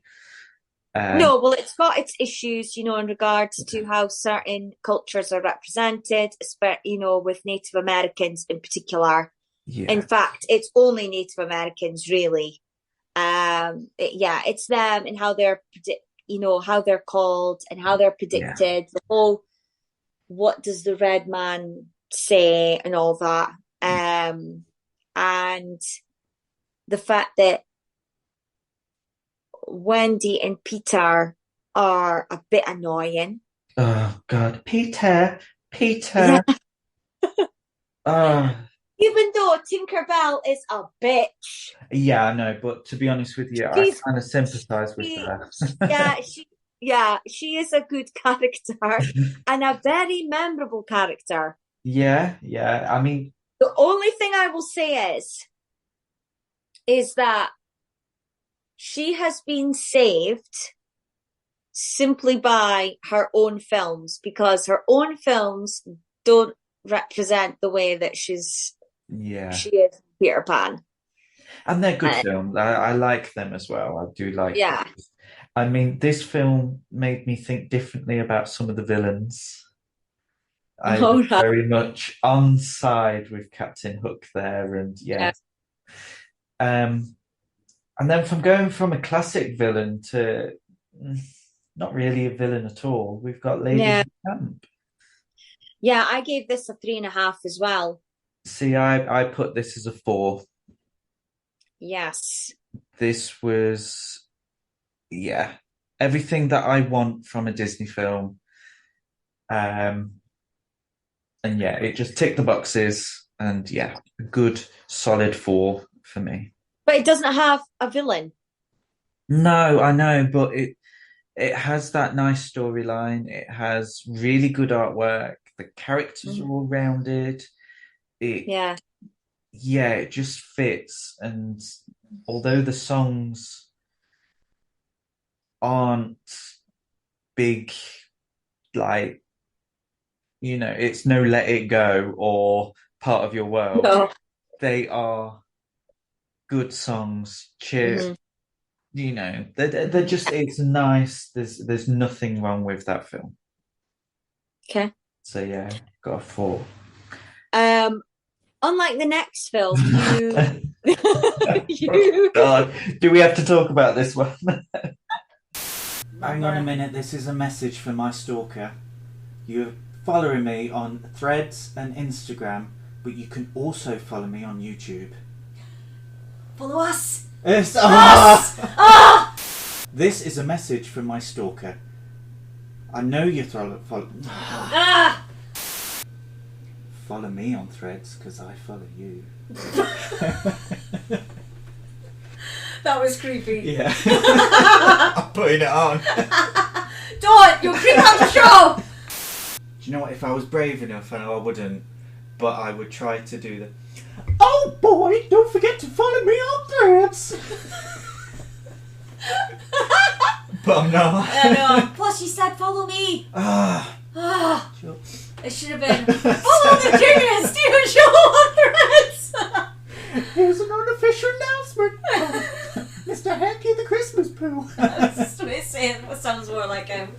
No, well, it's got its issues, in regards to how certain cultures are represented, with Native Americans in particular. Yeah. In fact, it's only Native Americans, really. It's them and how they're, how they're called and how they're predicted. The whole, what does the red man say and all that. And the fact that Wendy and Peter are a bit annoying. Oh God, Peter. Yeah. Even though Tinkerbell is a bitch. Yeah, I know, but to be honest with you, I kind of sympathise with her. She is a good character and a very memorable character. Yeah. I mean, the only thing I will say is that she has been saved simply by her own films, because her own films don't represent the way that she is Peter Pan. And they're good films. I like them as well. I do like them. I mean, this film made me think differently about some of the villains. I was very much on side with Captain Hook there, and and then from going from a classic villain to not really a villain at all, we've got Lady Camp. Yeah, I gave this a 3.5 as well. See, I put this as a 4. Yes. This was, everything that I want from a Disney film. And it just ticked the boxes, and a good solid 4 for me. But it doesn't have a villain. No, I know, but it has that nice storyline. It has really good artwork. The characters are all rounded. It just fits. And although the songs aren't big, like, it's no Let It Go or Part of Your World. No. They are good songs. Cheers. They're just, it's nice. There's nothing wrong with that film. Okay. So got a 4. Unlike the next film, God, do we have to talk about this one? Hang on a minute, this is a message for my stalker. You're following me on Threads and Instagram, but you can also follow me on YouTube. Follow us! This is a message from my stalker. I know you follow me on Threads because I follow you. That was creepy. Yeah. I'm putting it on. Don't! You'll creep on the show! Do you know what? If I was brave enough, I know I wouldn't, but I would try to do the "Oh boy, don't forget to follow me on Threads." But I'm not. I know. Plus, you said follow me. Sure. It should have been follow the Jamie and Steven show on Threads. Here's an unofficial announcement. Mr. Hanky the Christmas Pooh. That's just what he's saying. What sounds more like him.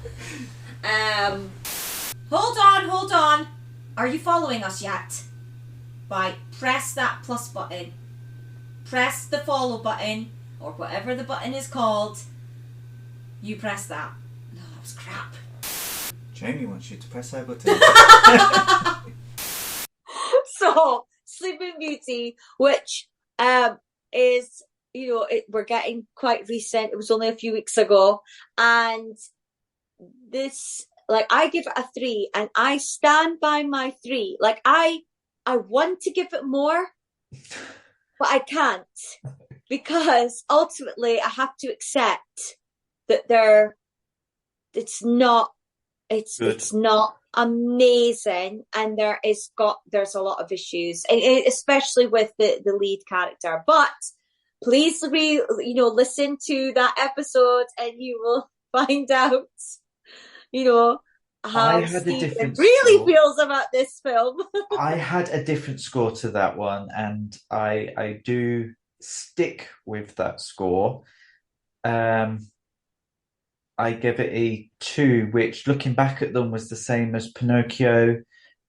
Hold on. Are you following us yet? Right, press that plus button. Press the follow button, or whatever the button is called. You press that. No, that was crap. Jamie wants you to press that button. So, Sleeping Beauty, which is, we're getting quite recent. It was only a few weeks ago. And this, I give it a 3, and I stand by my 3. I want to give it more, but I can't, because ultimately I have to accept that it's not amazing, and there's a lot of issues, especially with the lead character. But please listen to that episode, and you will find out, how Stephen really feels about this film. I had a different score to that one, and I do stick with that score. I give it a 2, which looking back at them was the same as Pinocchio,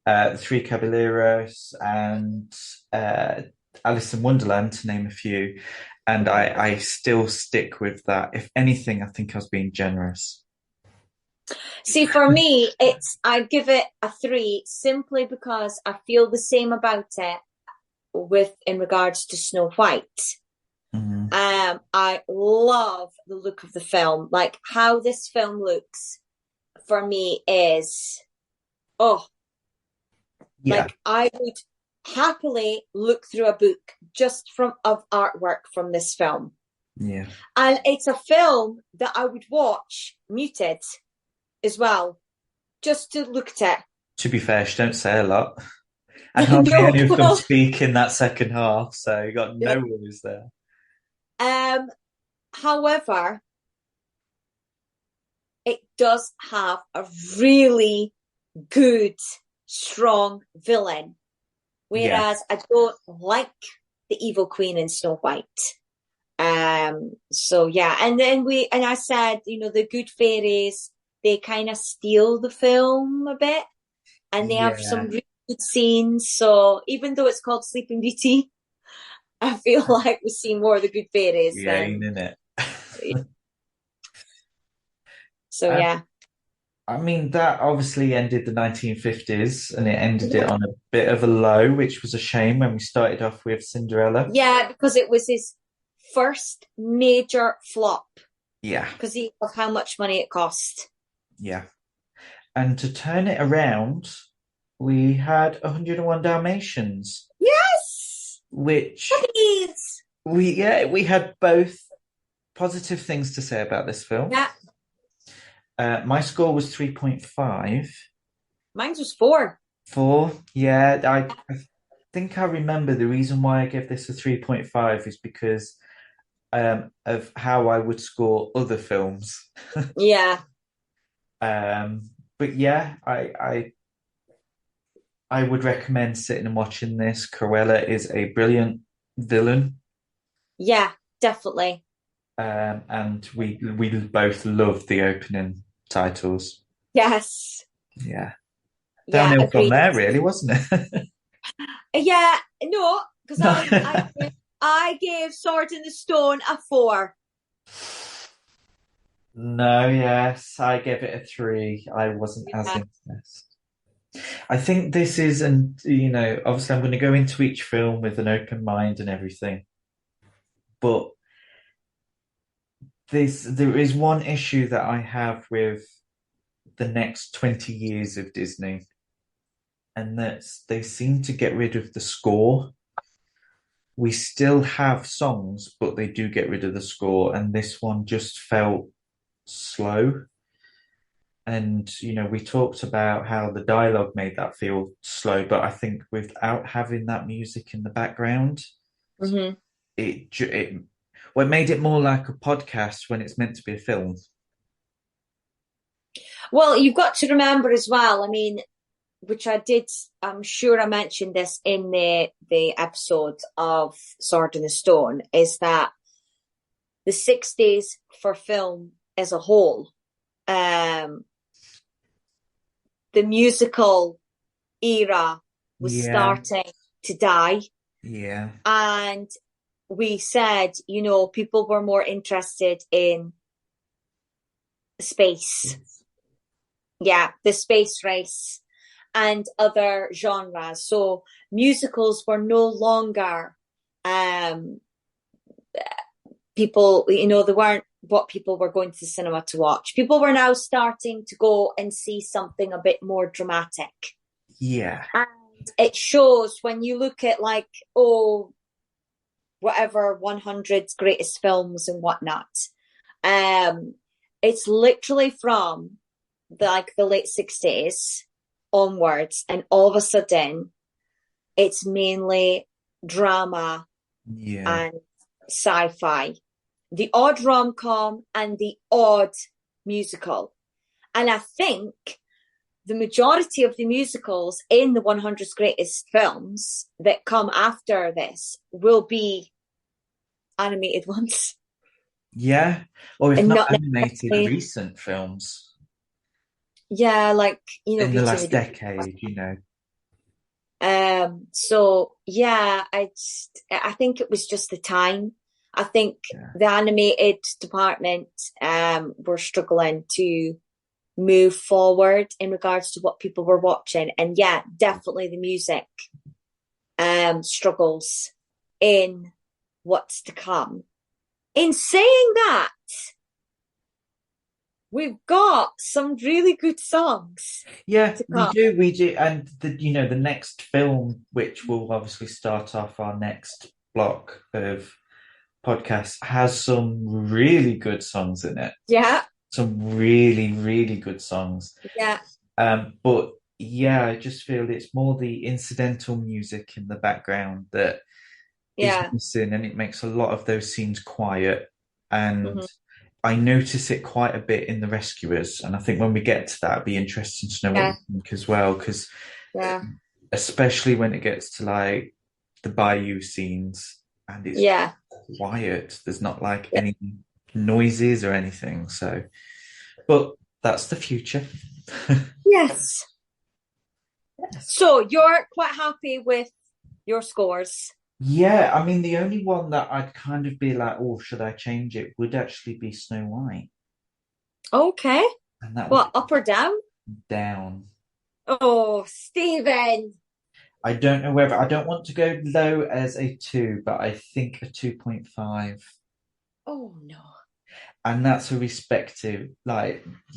The Three Caballeros, and Alice in Wonderland, to name a few. And I still stick with that. If anything, I think I was being generous. See, for me, I'd give it a 3 simply because I feel the same about it in regards to Snow White. I love the look of the film. Like how this film looks for me is, like I would happily look through a book just of artwork from this film. Yeah. And it's a film that I would watch muted as well, just to look at it. To be fair, she don't say a lot. And hardly any of them speak in that second half, so you got no worries there. However, it does have a really good, strong villain, whereas I don't like the evil queen in Snow White. So yeah, and then I said, the good fairies, they kind of steal the film a bit, and they have some really good scenes. So even though it's called Sleeping Beauty, I feel like we see more of the good fairies. Yeah, in it. So yeah. I mean, that obviously ended the 1950s, and it ended it on a bit of a low, which was a shame when we started off with Cinderella. Yeah, because it was his first major flop. Yeah. Because of how much money it cost. Yeah. And to turn it around, we had 101 Dalmatians. Yes! Which Please. we had both positive things to say about this film. Yeah. My score was 3.5. Mine was 4. 4, yeah. I think I remember the reason why I gave this a 3.5 is because of how I would score other films. Yeah. But yeah, I would recommend sitting and watching this. Cruella is a brilliant villain. Yeah, definitely. And we both loved the opening titles. Yes. Yeah. Downhill from there, really, wasn't it? Yeah, no, because I gave Sword in the Stone a 4. No, yes, I gave it a 3. I wasn't as impressed. I think this is, and obviously I'm going to go into each film with an open mind and everything, but there is one issue that I have with the next 20 years of Disney, and that's they seem to get rid of the score. We still have songs, but they do get rid of the score, and this one just felt slow. And, we talked about how the dialogue made that feel slow, but I think without having that music in the background, it made it more like a podcast when it's meant to be a film. Well, you've got to remember as well, I mean, which I'm sure I mentioned this in the episode of Sword in the Stone, is that the 60s for film as a whole, the musical era was starting to die. Yeah. And we said, people were more interested in space. Yeah, the space race and other genres. So musicals were no longer people, they weren't what people were going to the cinema to watch. People were now starting to go and see something a bit more dramatic. Yeah. And it shows when you look at whatever 100 greatest films and whatnot. It's literally from the late 60s onwards, and all of a sudden it's mainly drama and sci-fi, the odd rom-com and the odd musical. And I think the majority of the musicals in the 100 greatest films that come after this will be animated ones. Yeah, or if and not not animated, necessarily, recent films yeah, like, in the Beauty and last the Beast. decade, you know. So yeah, I think it was just the time. I think Yeah. the animated department were struggling to move forward in regards to what people were watching. And yeah, definitely the music struggles in what's to come. In saying that, we've got some really good songs Yeah, to come. we do, and the next film, which will obviously start off our next block of podcasts, has some really good songs in it. Yeah, Some really, really good songs. yeah, But yeah, I just feel it's more the incidental music in the background that is yeah. missing, and it makes a lot of those scenes quiet. And Hmm. I notice it quite a bit in The Rescuers, and I think when we get to that, it'd be interesting to know what Yeah, you think as well, because yeah, especially when it gets to like the bayou scenes and it's yeah, quiet, there's not like yeah. any noises or anything. So, but that's the future. Yes. So you're quite happy with your scores? Yeah, I mean, the only one that I'd kind of be like, oh, should I change it, would actually be Snow White. Okay. And that would What, up or down? be down. Oh, Stephen. I don't know whether I don't want to go low as a 2, but I think a 2.5. Oh no. And that's a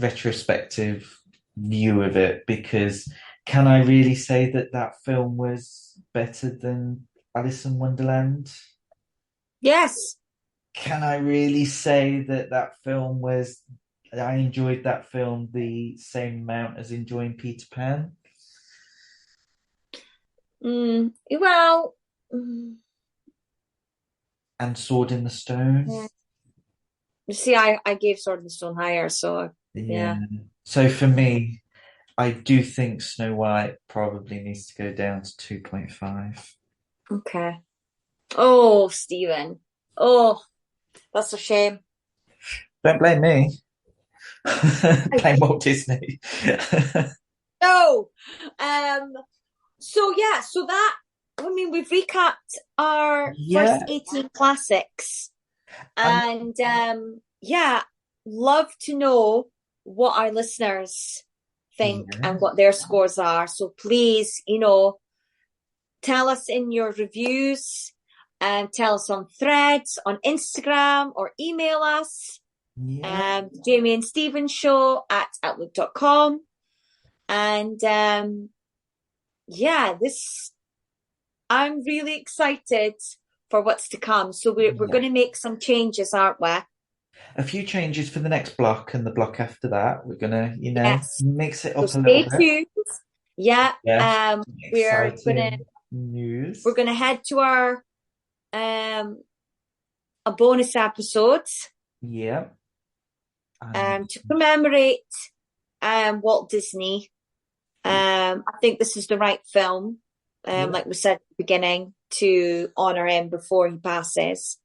retrospective view of it, because can I really say that that film was better than Alice in Wonderland? Yes. Can I really say that I enjoyed that film the same amount as enjoying Peter Pan? Well, And Sword in the Stone? yeah. You see, I gave Sword in the Stone higher, so Yeah. yeah. So for me, I do think Snow White probably needs to go down to 2.5. Okay. Oh, Stephen. Oh, that's a shame. Don't blame me. Blame Walt Disney. No. Um. So yeah. So that. I mean, we've recapped our first Yeah. 18 classics, Um, and yeah, love to know what our listeners think yeah. and what their scores are. So please, tell us in your reviews and tell us on threads, on Instagram, or email us. Yeah. Thejamieandstevenshow at outlook.com. And yeah, I'm really excited for what's to come. So we're Yeah. going to make some changes, aren't we? A few changes for the next block and the block after that. We're gonna, Yes. mix it So up a little stay bit. tuned. Yeah. Yeah. We're gonna Exciting news. we're gonna head to our a bonus episode Yeah. to commemorate Walt Disney. I think this is the right film, like we said at the beginning, to honor him before he passes,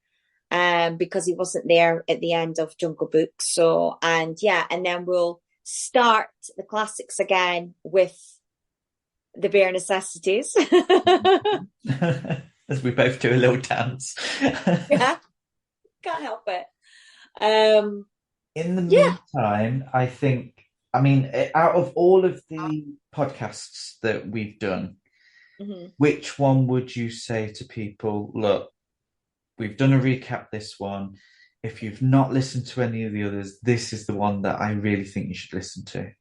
because he wasn't there at the end of Jungle Book. So, and then we'll start the classics again with the bare necessities. As we both do a little dance. Yeah, can't help it. In the meantime, I mean, out of all of the podcasts that we've done, which one would you say to people, look, we've done a recap this one. If you've not listened to any of the others, this is the one that I really think you should listen to.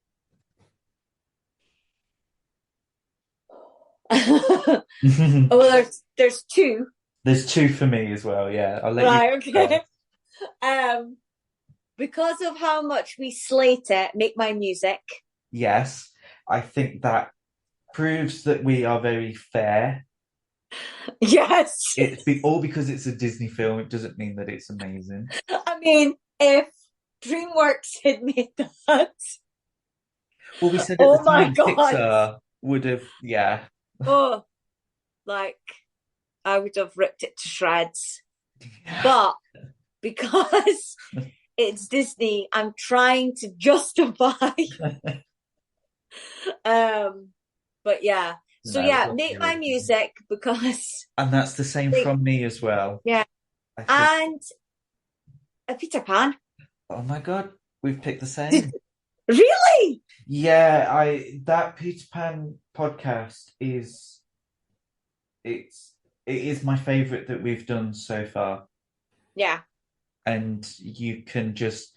Well, there's two. There's two for me as well, yeah. I'll let Right, you okay. Because of how much we slate it, Make My Music. Yes, I think that proves that we are very fair. Yes. All because it's a Disney film, it doesn't mean that it's amazing. I mean, if DreamWorks had made that. Well, we said at the time, my God. Pixar would have, yeah. Oh, like, I would have ripped it to shreds. But because it's Disney. I'm trying to justify. But yeah. So No, yeah, make my music because. And that's the same from me as well. Yeah. And a Peter Pan. Oh my God, we've picked the same. Really? Yeah, that Peter Pan podcast it is my favorite that we've done so far. Yeah. And you can just,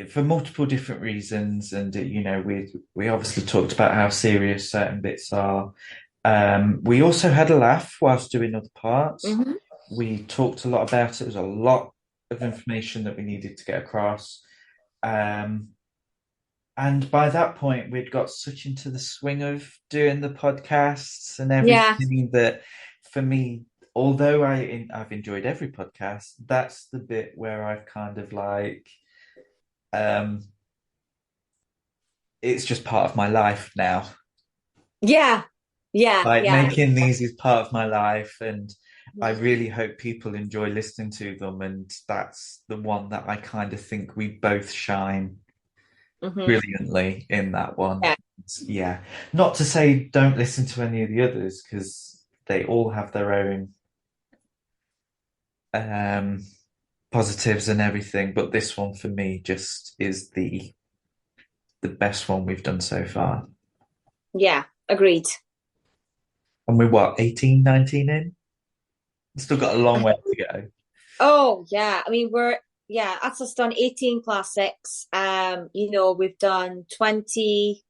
for multiple different reasons, and we obviously talked about how serious certain bits are. We also had a laugh whilst doing other parts. Mm-hmm. We talked a lot about it. It was a lot of information that we needed to get across. And by that point, we'd got such into the swing of doing the podcasts and everything that, for me, although I've enjoyed every podcast, that's the bit where I've kind of like, it's just part of my life now. Yeah. Making these is part of my life, and I really hope people enjoy listening to them. And that's the one that I kind of think we both shine brilliantly in, that one. Yeah. Not to say don't listen to any of the others, because they all have their own positives and everything, but this one for me just is the best one we've done so far. Yeah, agreed. And we're 18, 19 in? Still got a long way to go. Oh yeah, I mean that's us done 18 classics. We've done 20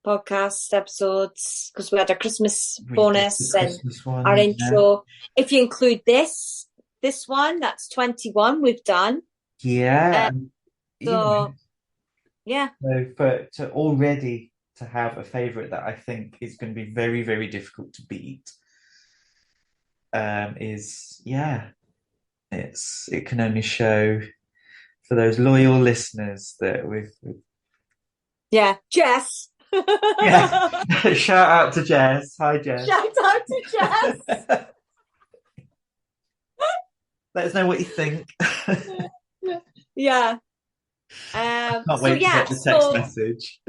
podcast episodes because we had our Christmas bonus and our intro. If you include this one, that's 21 we've done. Yeah. So to already to have a favorite that I think is going to be very, very difficult to beat, it can only show for those loyal listeners that we've Jess. Shout out to Jess. Hi, Jess. Shout out to Jess. Let us know what you think. Yeah. Can't wait to get the text message.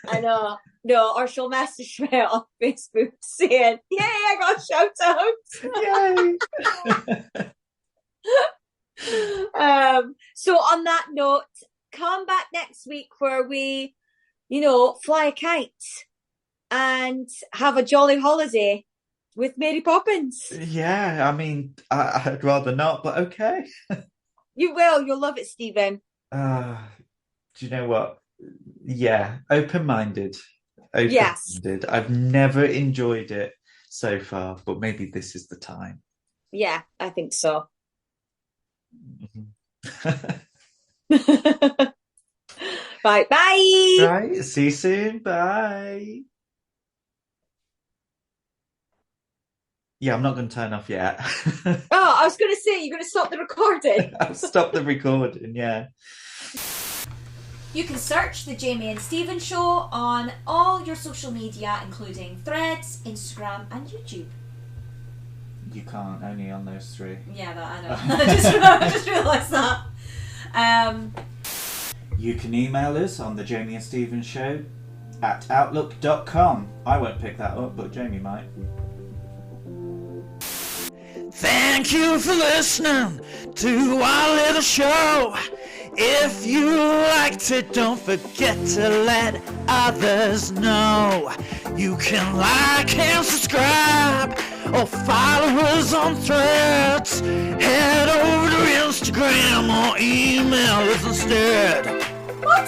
I know. No, or she'll message me on Facebook saying, "Yay, I got a shout out." Yay. So on that note, come back next week where we, fly a kite and have a jolly holiday with Mary Poppins. Yeah, I mean, I'd rather not, but okay. You will. You'll love it, Stephen. Do you know what? Yeah, open-minded. Yes. I've never enjoyed it so far, but maybe this is the time. Yeah, I think so. Right, bye. Right, see you soon. Bye. Yeah, I'm not going to turn off yet. I was going to say, you're going to stop the recording. I've stopped the recording, yeah. You can search The Jamie and Steven Show on all your social media, including Threads, Instagram, and YouTube. You can't, only on those three. Yeah, I know. I just realised that. You can email us on The Jamie and Steven Show at outlook.com. I won't pick that up, but Jamie might. Thank you for listening to our little show. If you liked it, don't forget to let others know. You can like and subscribe or follow us on Threads. Head over to Instagram or email us instead. What?